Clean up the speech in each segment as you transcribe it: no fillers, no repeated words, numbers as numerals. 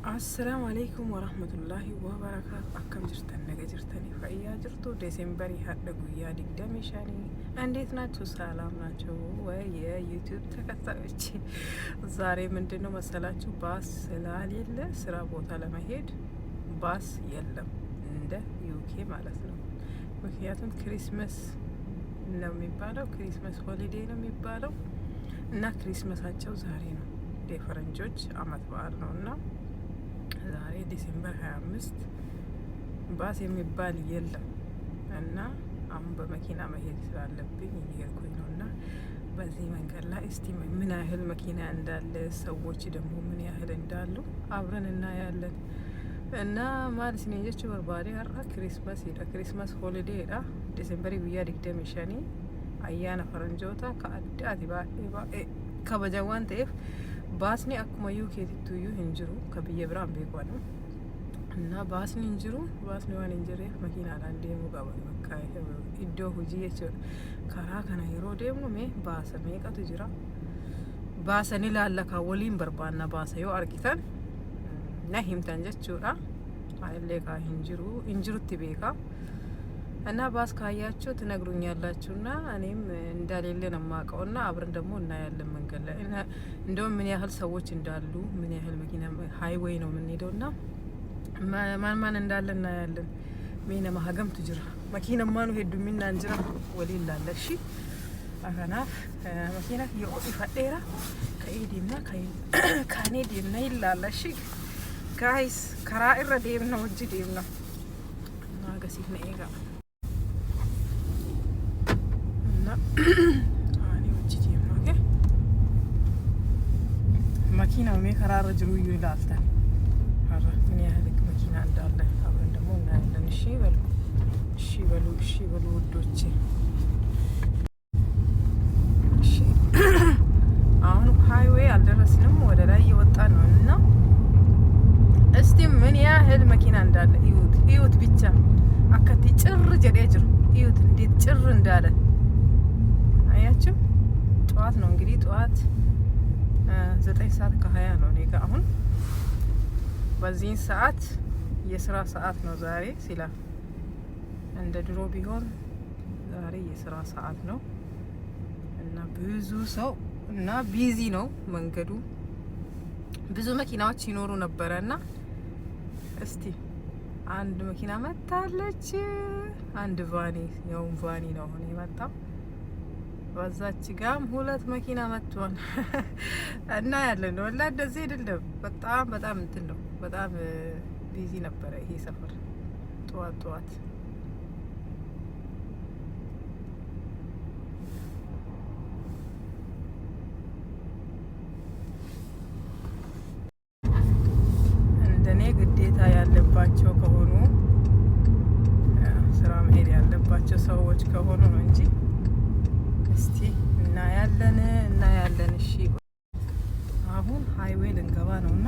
السلام عليكم ورحمة الله وبركاته. أكم جرتن نجا جرتني فأيا جرتو ديسمبري هذا قويا دقدامي شاني عندي ناتو سلام ناتو ويا يوتيوب تكتبتشي زاري من دينو مسألة باس سلالي لا سرا بوتا لما هيد باس يلم عنده يوكي مالتنا مكياتن كريسمس ነው የሚባለው ክሪስማስ ሆሊዴይ ነው የሚባለው እና ክሪስማሳቸው ዛሬ ነው የፈረንጆች አመት በዓል ነውና ዛሬ ዲሴምበር 25 ባስ የሚባል የለም እና አሁን በመኪና መሄድ ስላለብኝ እየሄድኩኝ ነውና በዚህ መንገድ ላይ እስቲ ምን ያህል መኪና እንዳለ ሰዎች ደግሞ ምን ያህል እንዳሉ አብረን እናያለን እና ማለት ነው የእቺ በርባሪ አራ ክሪስማስ ይዳ ክሪስማስ ሆሊዴይ ዳ ዲሴምበር ቢያ ዲግደም ሸኒ አያና ፈረንጆታ ከአዳቲ ባኤ ከበጃዋን ተፍ ባስኒ አኩማ ዩኬቲቱዩ እንጅሩ ከብየ ብራም ቤቋን እና ባስኒ እንጅሩ ባስኒ ዋን እንጀሬ መኪና ላንዴ ሙጋባ መካይ ኢዶ ሁጂ የቸ ካራ ከና የሮ ደምኑ ሜ ባሰ ሜቀቱ ጅራ ባሰኒ ላለካ ወሊን በርባና ባሰዮ አርጊታን ናሂምታን ጀቹራ አይሌካ እንጅሩት ቤካ እና ባስ ካያችሁ ትነግሩኛላችሁና እኔም እንዳሌለ ነው ማቀውና አብረን ደግሞ እናያለን መንገድ ላይ እንደውም ምን ያህል ሰዎች እንዳሉ ምን ያህል መኪና ሃይዌይ ነው የምንሄደውና ማን እንዳለ እናያለን ሜና ማሀገም ትጅራ መኪና ማኑ ሄዱ ሚና እንጅራ ወሊላለ እሺ አከናፍ መኪና የኦዲ ፈዴራ ከኢዲና ካኔዲና ይላል እሺ ጋይስ ከራ ኢረዴም ነው እጅ ዴም ነው ናገሲፍ ነው ኤጋ አኔ እጅ ዴም ነው ኦኬ መኪናው ሜ ከራረ ጅሩ ይላልታ አራ ምን ያህል መኪና እንዳለ አብረን ደግሞ እናያለን እሺ በሉ ውዶቼ እሺ አሁን ሃይዌይ አልደረስንም ወደ ላይ እየወጣን ነው እና እስቲ ምን ያህል መኪና እንዳለ እዩት ብቻ አከቲ ጭር ጀዴ ጅሩ እዩት እንዴት ጭር እንዳለ አያችሁ ጠዋት ነው እንግዲህ ጠዋት 9 ከ20 ነው እኔ ጋር አሁን በዚህ ሰዓት የስራ ሰዓት ነው ዛሬ ሲላ እንደ ድሮ ቢሆን ዛሬ የስራ ሰዓት ነው እና ብዙ ሰው እና ቢዚ ነው መንገዱ ብዙ መኪናዎች ይኖሩ ነበርና እስቲ አንድ መኪና መጣለች አንድ ቫኒ ነው ሆነ የመጣው በዛች ጋም ሁለት መኪና መጥቷል እና ያለን ወላ እንደዚህ አይደለም በጣም እንትን ነው በጣም ቢዚ ነበረ ይሄ ሰፈር ጠዋት ግዴታ ያለባቸው ከሆኑ ስራ መሄድ ያለባቸው ሰዎች ከሆኑ ነው እንጂ እስቲ እናያለን እሺ አሁን ሃይዌይ ልንገባ ነውና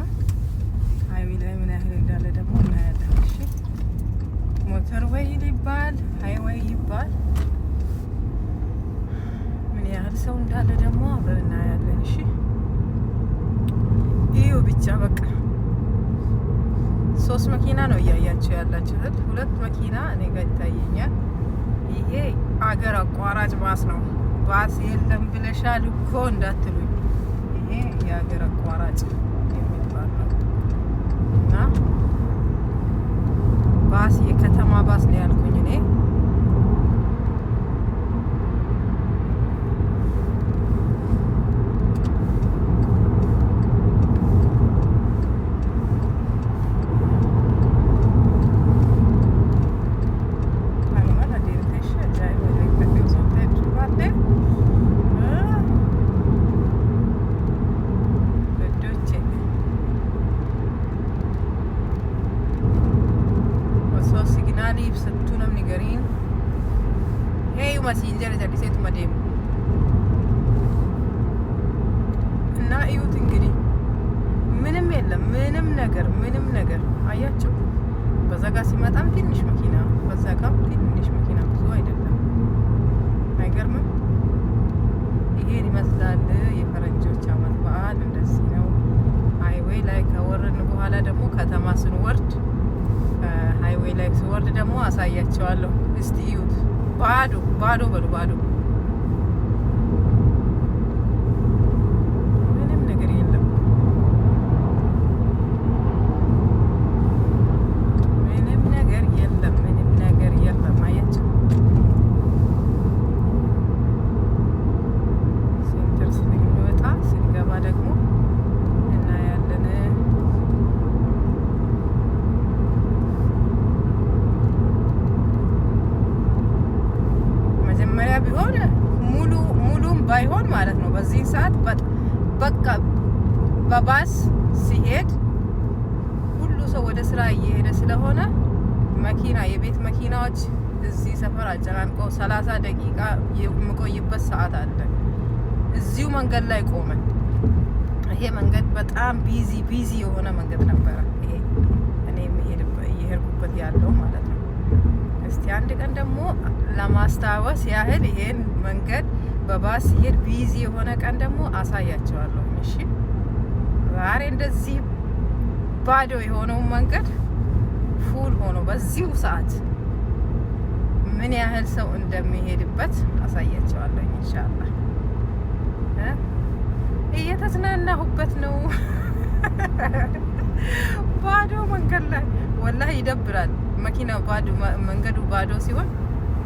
ሃይዌይ ላይ ምን ያህል እንዳለ ደግሞ እናያለን እሺ ሞተርዌይ ይባል ሃይዌይ ይባል ምን ያህል ሰው እንዳለ ደግሞ አብረን እናያለን እሺ ይሄ ብቻ በቃ 3 መኪና ነው እያያችሁ ያላችሁት ሁለት መኪና እኔ ጋር ይታየኛል ይሄ አገር አቋራጭ ባስ ነው ባስ የለም ብለሻል እኮ እንዳትሉኝ ይሄ የአገር አቋራጭ የሚባል ነው እና ባስ የከተማ ባስ ነው ያልኩኝ እኔ ማሲንጀር ዘዲሴት ማደም እና እዩት እንግዲህ ምንም የለም ምንም ነገር አያችሁ በዛ ጋር ሲመጣም ትንሽ መኪና በዛ ጋር ትንሽ መኪና ብዙ አይደለም አይገርምም ይሄን ይመስላል የፈረንጆች አመት በዓል እንደዚህ ነው ሃይዌይ ላይ ከወረድን በኋላ ደግሞ ከተማ ስንወርድ ሃይዌይ ላይ ስወርድ ደግሞ አሳያቸዋለሁ። እስቲ እዩት። ባዶ ባዶ በሉ ባዶ ምንም ነገር የለም። ምንም ነገር የለም። ምንም ነገር የለም። አያችሁ ሴንተር ስንወጣ ስንገባ ደግሞ እናያለን። መጀመሪያ ቢሆን ሙሉም ባይሆን ማለት ነው በዚህ ሰዓት በቃ በባስ ሲሄድ ሁሉ ሰው ወደ ስራ እየሄደ ስለሆነ መኪና የቤት መኪናዎች እዚህ ሰፈር አጨናንቀው 30 ደቂቃ የምቆይበት ሰዓት አለ። እዚሁ መንገድ ላይ ቆመን ይሄ መንገድ በጣም ቢዚ የሆነ መንገድ ነበረ። ይሄ እኔ እየሄድኩበት ያለው ማለት ነው። እስቲ አንድ ቀን ደግሞ ለማስታወስ ያህል ይሄን መንገድ በባስ ሲሄድ ቢዚ የሆነ ቀን ደግሞ አሳያቸዋለሁ። እሺ ዛሬ እንደዚህ ባዶ የሆነውን መንገድ ፉል ሆኖ በዚሁ ሰዓት ምን ያህል ሰው እንደሚሄድበት አሳያቸዋለሁ ኢንሻአላህ። እየተዝናናሁበት ነው ባዶ መንገድ ላይ ወላሂ ይደብራል። መኪና ባዶ መንገዱ ባዶ ሲሆን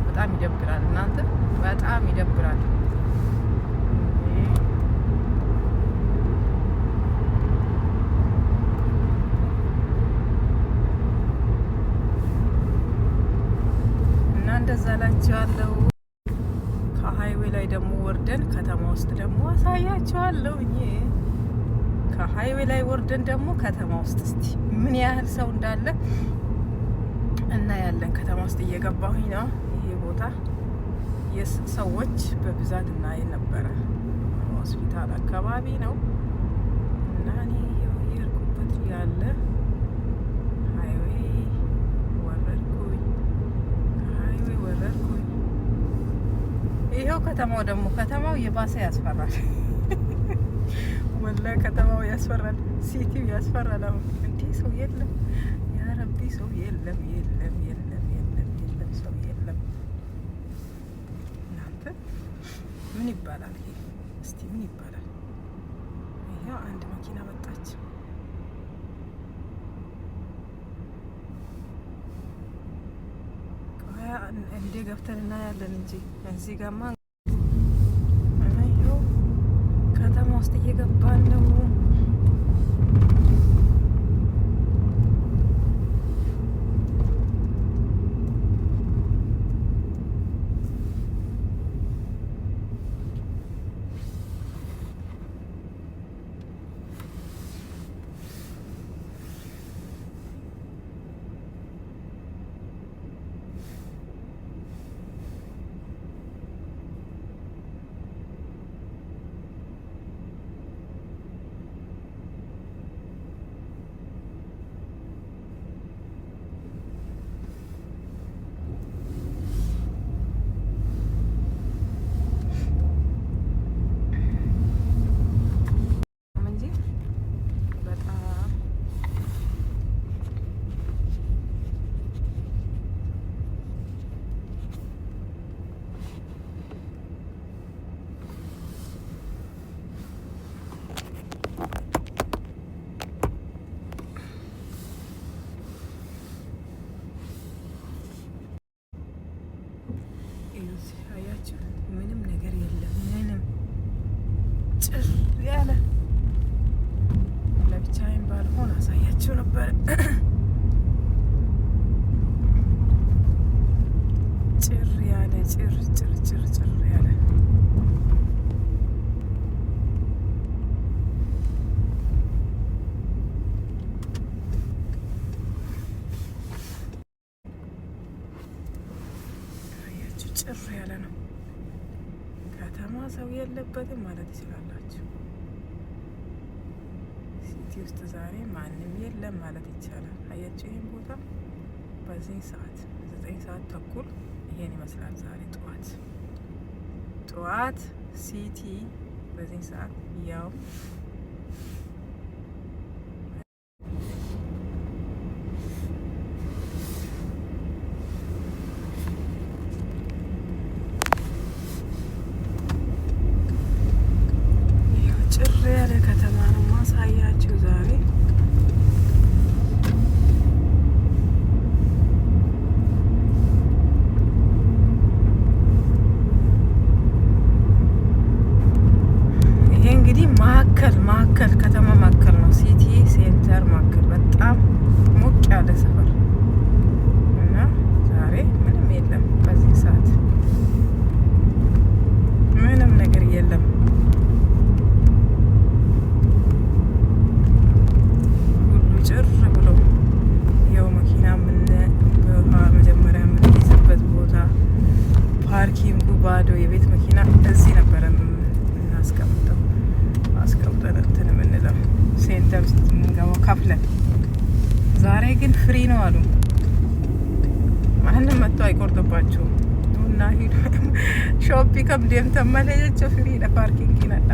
በጣም ይደብራል። እናንተ በጣም ይደብራል። እና እንደዛ ላችኋለሁ። ከሃይዌይ ላይ ደግሞ ወርደን ከተማ ውስጥ ደግሞ አሳያችኋለሁ። ከሃይዌይ ላይ ወርደን ደግሞ ከተማ ውስጥ እስቲ ምን ያህል ሰው እንዳለ እናያለን። ከተማ ውስጥ እየገባሁኝ ነው። ይሄ ቦታ ሰዎች በብዛት እናይ ነበረ። ሆስፒታል አካባቢ ነው እና እኔ የሄድኩበት ያለ ሃይዌይ ወረድኩኝ። ከሃይዌይ ወረድኩኝ። ይሄው ከተማው የባሰ ያስፈራል። ወላሂ ከተማው ያስፈራል። ሲቲው ያስፈራል። አሁን እንዴ ሰው የለም። ያ ረቢ ሰው የለም ሰው የለም። እናንተ ምን ይባላል ይሄ? እስቲ ምን ይባላል? ይሄው አንድ መኪና መጣች። እንዴ ገብተን እናያለን እንጂ እዚህ ጋማ ይሄው ከተማ ውስጥ እየገባን ነው። ምንም ነገር የለም። ምንም ጭር ያለ ለብቻዬን ባልሆን አሳያችሁ ነበር። ጭር ያለ ጭር ያለ አያችሁ፣ ጭር ያለ ነው። ከተማ ሰው የለበትም ማለት ይችላላችሁ። ሲቲ ውስጥ ዛሬ ማንም የለም ማለት ይቻላል። አያችሁ ይህን ቦታ በዚህ ሰዓት 9 ሰዓት ተኩል ይሄን ይመስላል። ዛሬ ጠዋት ሲቲ በዚህ ሰዓት ያው ከፍለን። ዛሬ ግን ፍሪ ነው አሉ። ማንም መጥቶ አይቆርጥባችሁም። እና ሂዱ ሾፒ ከም ደምተን መለየች ፍሪ ለፓርኪንግ ይነዳ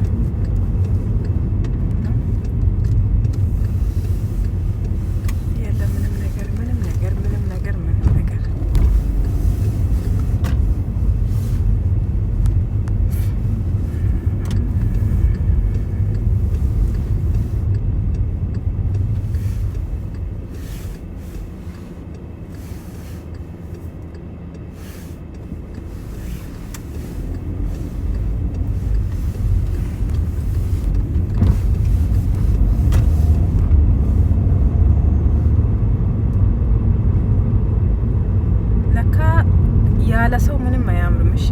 ያለ ሰው ምንም አያምርም። እሺ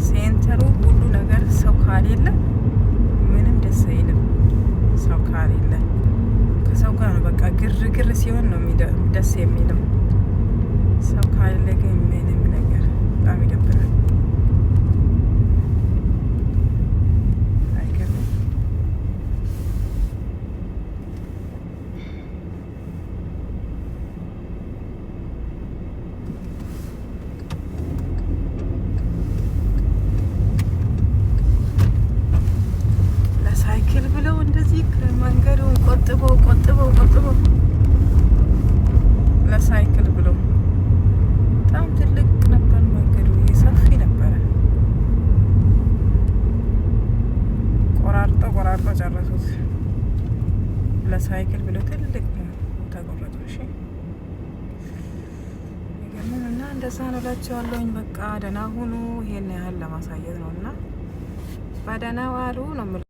ሴንተሩ ሁሉ ነገር ሰው ካሌለ ምንም ደስ አይልም። ሰው ካሌለ ከሰው ጋር ነው በቃ ግርግር ሲሆን ነው ደስ የሚለው። ሰው ካሌለ ግን ምንም ነገር በጣም ይደብራል። አይገርምም? ለሳይክል ብለው እንደዚህ መንገዱን ቆጥበው ለሳይክል ብለው በጣም ትልቅ ነበር መንገዱ፣ ሰፊ ነበረ። ቆራርጦ ጨረሱት። ለሳይክል ብለው ትልቅ ተቆረጡ። እሺ እና እንደዛ ነው እላቸዋለሁኝ። በቃ ደህና ሁኑ። ይሄን ያህል ለማሳየት ነው እና በደህና ዋሉ ነው የምለው።